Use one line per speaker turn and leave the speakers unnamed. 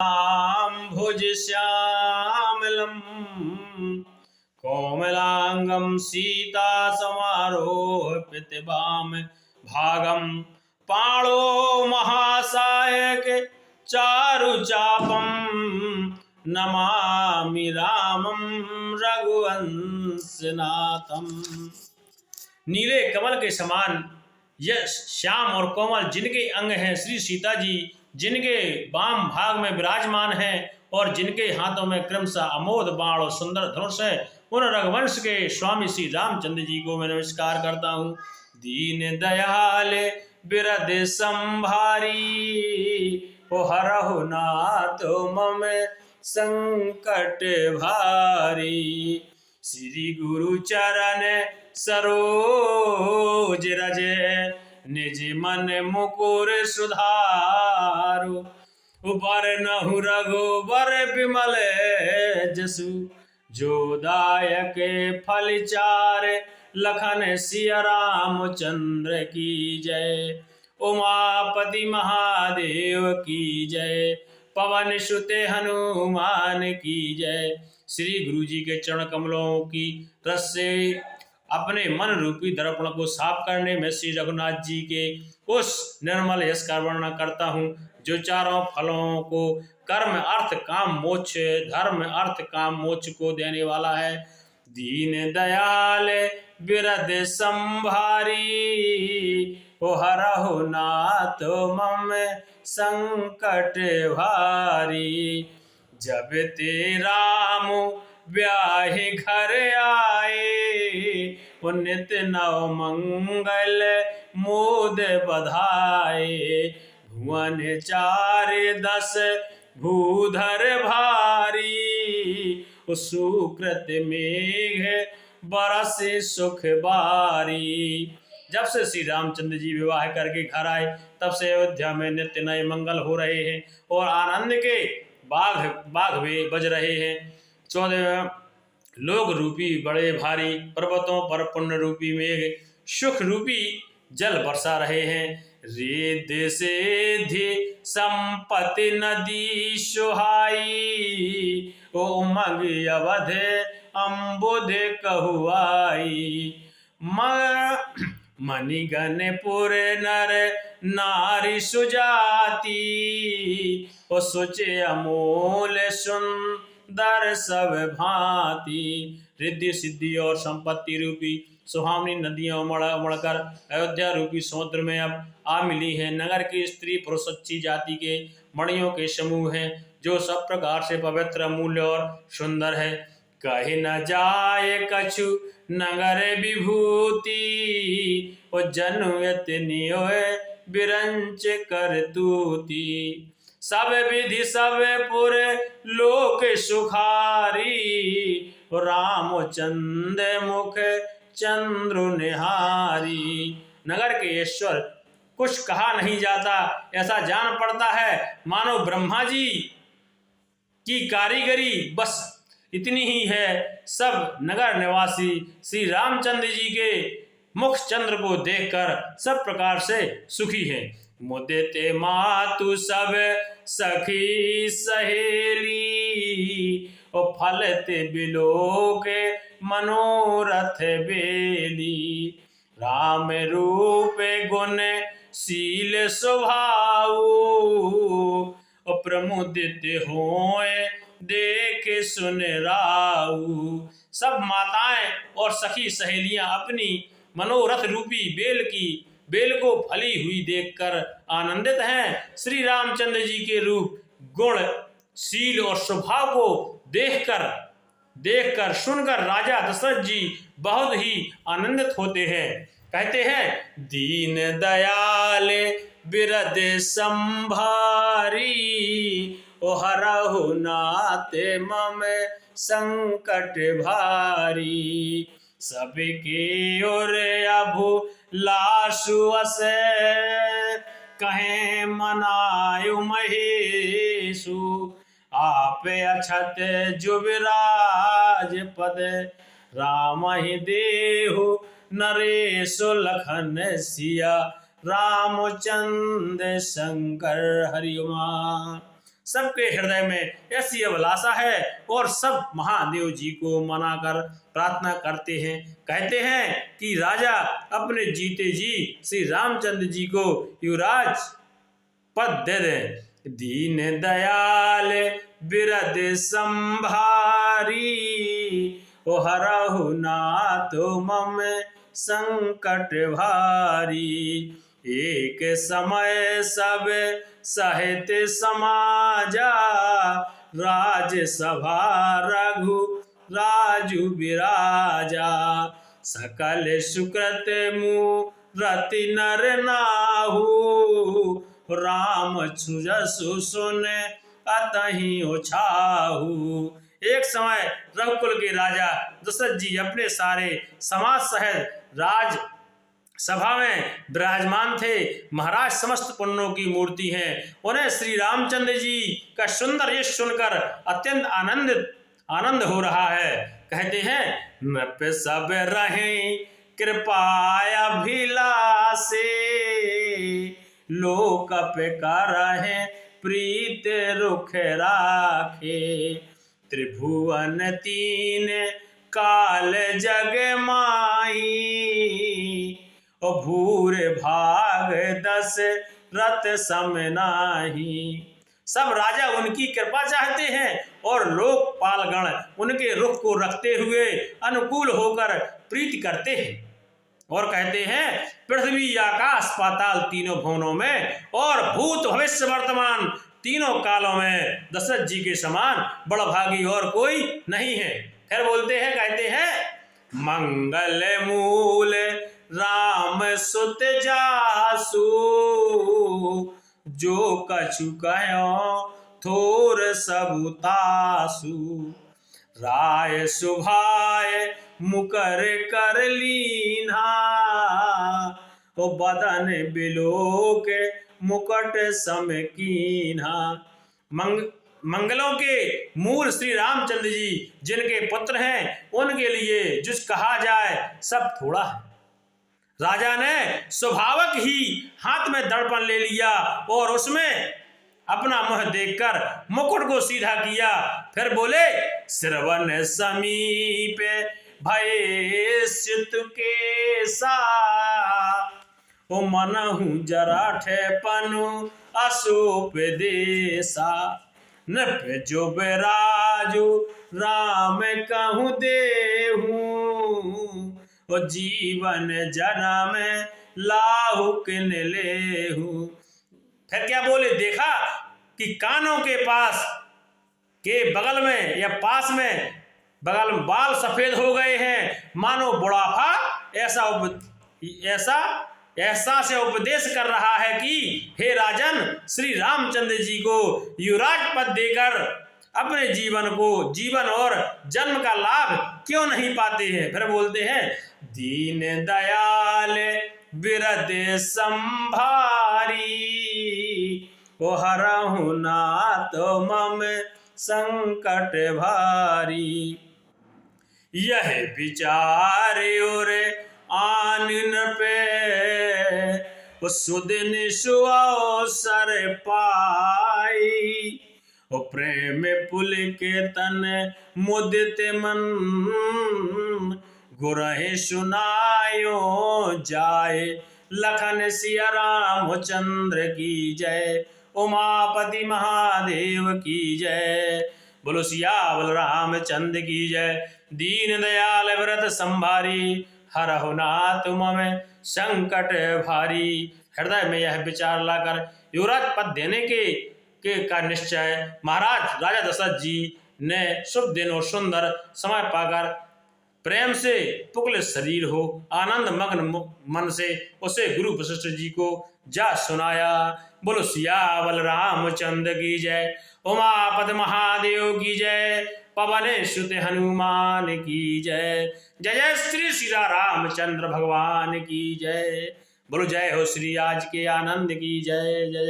भुज श्यामलम कोमलांगम सीता समारोह प्रतिभाम भागम पाणो महासायक चारु चापम नमामि रामम रघुवंशनाथम। नीले कमल के समान यह श्याम और कोमल जिनके अंग हैं, श्री सीता जी जिनके वाम भाग में विराजमान हैं और जिनके हाथों में क्रमशः अमोद बाण और सुंदर धनुष है, उन रघुवंश के स्वामी श्री रामचंद्र जी को मैं नमस्कार करता हूँ। दीन दयाल बिरद संभारी ओ हरहु नाथ मम संकट भारी। श्री गुरु चरण सरोज रज निज मन मुकुर सुधारु। बरनहु रघुबर विमल जसु जो दायक फल चार। लखन सिया रामचंद्र की जय, उमापति महादेव की जय, पवन सुत हनुमान की जय। श्री गुरु जी के चरण कमलों की रस से अपने मन रूपी दर्पण को साफ करने में श्री रघुनाथ जी के उस निर्मल यश का वर्णन करता हूँ जो चारों फलों को कर्म अर्थ काम मोक्ष, धर्म अर्थ काम मोक्ष को देने वाला है। दीन दयाल बिरद संभारी ओ हरहु नाथ मम संकट भारी। जब ते राम ब्याहे घर आए नित नव मंगल मोद बधाए। भुवन चार दस भूधर भारी सुकृत मेघ बरस सुख बारी। जब से श्री रामचंद्र जी विवाह करके घर आए तब से अयोध्या में नित्य नए मंगल हो रहे हैं और आनंद के बाघ भी बज रहे हैं। 14 लोक रूपी बड़े भारी पर्वतों पर पुण्य रूपी मेघ सुख रूपी जल बरसा रहे हैं। रिद्ध सिद्धि संपत्ति नदी सुहाई ओ उमंग अवध अम्बुध कहुआई। मणिगणपुर नर नारी सुजाति ओ सुचे अमूल सुंदर सब भांति। रिद्धि सिद्धि और संपत्ति रूपी सुहावनी नदियां उमड़कर अयोध्या रूपी समुद्र में अब आ मिली हैं। नगर की स्त्री पुरुष अच्छी जाति के मणियों के समूह हैं जो सब प्रकार से पवित्र अमूल्य और सुंदर है। कहे न जाए कछु नगर विभूति ओ जनुयत नियोय बिरंच कर तूती। सब विधि सब पुर लोक सुखारी रामचंद्र मुख चंद्र निहारी। नगर के ईश्वर कुछ कहा नहीं जाता, ऐसा जान पड़ता है मानो ब्रह्मा जी की कारीगरी बस इतनी ही है। सब नगर निवासी श्री रामचंद्र जी के मुख चंद्र को देखकर सब प्रकार से सुखी है। मुदिते मातु सब सखी सहेली और फलते बिलोक मनोरथ बेली। राम रूप गुण शील स्वभाव और प्रमुदित होए देख सुन राऊ। सब माताएं और सखी सहेलियां अपनी मनोरथ रूपी बेल को फली हुई देखकर आनंदित हैं। श्री रामचंद्र जी के रूप गुण शील और स्वभाव को देखकर सुनकर राजा दशरथ जी बहुत ही आनंदित होते हैं। कहते हैं दीन दयाल बिरद संभारी ओ हरहु नाथ मम संकट भारी। सबके ओर अभु लासु असे कहे मनायु महेशु। आप अछत जुबराज पद राम ही देहु नरेश लखन सिया रामचंद्र शंकर हरिमा। सबके हृदय में ऐसी अभिलाषा है और सब महादेव जी को मनाकर प्रार्थना करते हैं। कहते हैं कि राजा अपने जीते जी श्री रामचंद्र जी को युवराज पद दे दें। दीन दयाल बिरद संभारी, ओ हरहु नाथ मम संकट भारी। एक समय सब सहित समाजा, राजसभा रघु राजु विराजा। सकल सुकृत मूरति नर नाहु, राम छुजसु सुन अतहि उछाहु। एक समय रघुकुल के राजा दशरथ जी अपने सारे समाज सहित राज सभा में विराजमान थे। महाराज समस्त पुण्यों की मूर्ति हैं। उन्हें श्री रामचंद्र जी का सुंदर यश सुनकर अत्यंत आनंद हो रहा है। कहते हैं नृप सब रहे कृपाभिलाषे, लोक पे करहे प्रीत रुख राखे। त्रिभुवन तीन काल जग माही, ओ भूर भाग दस रथ सम नाही। सब राजा उनकी कृपा चाहते हैं और लोकपालगण उनके रुख को रखते हुए अनुकूल होकर प्रीति करते हैं और कहते हैं पृथ्वी आकाश पाताल तीनों भुवनों में और भूत भविष्य वर्तमान तीनों कालों में दशरथ जी के समान बड़भागी और कोई नहीं है। फिर बोलते हैं, कहते हैं मंगल मूल राम सुत जासु, जो कछु कहो थोर सबुतासु। राय सुभाय मुकर कर लीन्हा, ओ बदन बिलोक मुकट सम कीन्हा। मंगलों के मूल श्री रामचंद्र जी जिनके पुत्र हैं, उनके लिए जिस कहा जाए सब थोड़ा है। राजा ने स्वाभाविक ही हाथ में दर्पण ले लिया और उसमें अपना मुंह देखकर मुकुट को सीधा किया। फिर बोले श्रवण समीप भय स्युत केसा, ओ मनहु जराठे पनु अशोप देसा। नृप जो राजू राम कहूँ देहूँ, ओ जीवन जन्म लाहु किन लेहूँ। फिर क्या बोले, देखा कि कानों के पास के बगल में या पास में बगल में बाल सफेद हो गए हैं, मानो बुढ़ापा ऐसा से उपदेश कर रहा है कि हे राजन, श्री रामचंद्र जी को युवराज पद देकर अपने जीवन और जन्म का लाभ क्यों नहीं पाते हैं। फिर बोलते हैं दीन दयाल बिरद संभारी, ओ हरहु नाथ मम संकट भारी। यह विचार और आन पे सुदिन सुअवसर पाई, ओ प्रेम पुलके तन मुदित मन, गुरहि सुनायो जाए लखन सिया रामचंद्र की जय। उमापति महादेव की जय। बोलो सियावर रामचंद्र की जय। दीन दयाल व्रत संभारी, हरहु नाथ मम संकट भारी। हृदय में यह विचार लाकर युवराज पद देने के का निश्चय महाराज राजा दशरथ जी ने शुभ दिन और सुंदर समय पाकर प्रेम से पुकल शरीर हो आनंद मग्न मन से उसे गुरु वशिष्ठ जी को जा सुनाया। बोलो सियावर रामचंद्र की जय। उमापद महादेव की जय। पवन सुत हनुमान की जय। जय जय श्री रामचंद्र भगवान की जय। बोलो जय हो श्री आज के आनंद की जय। जय।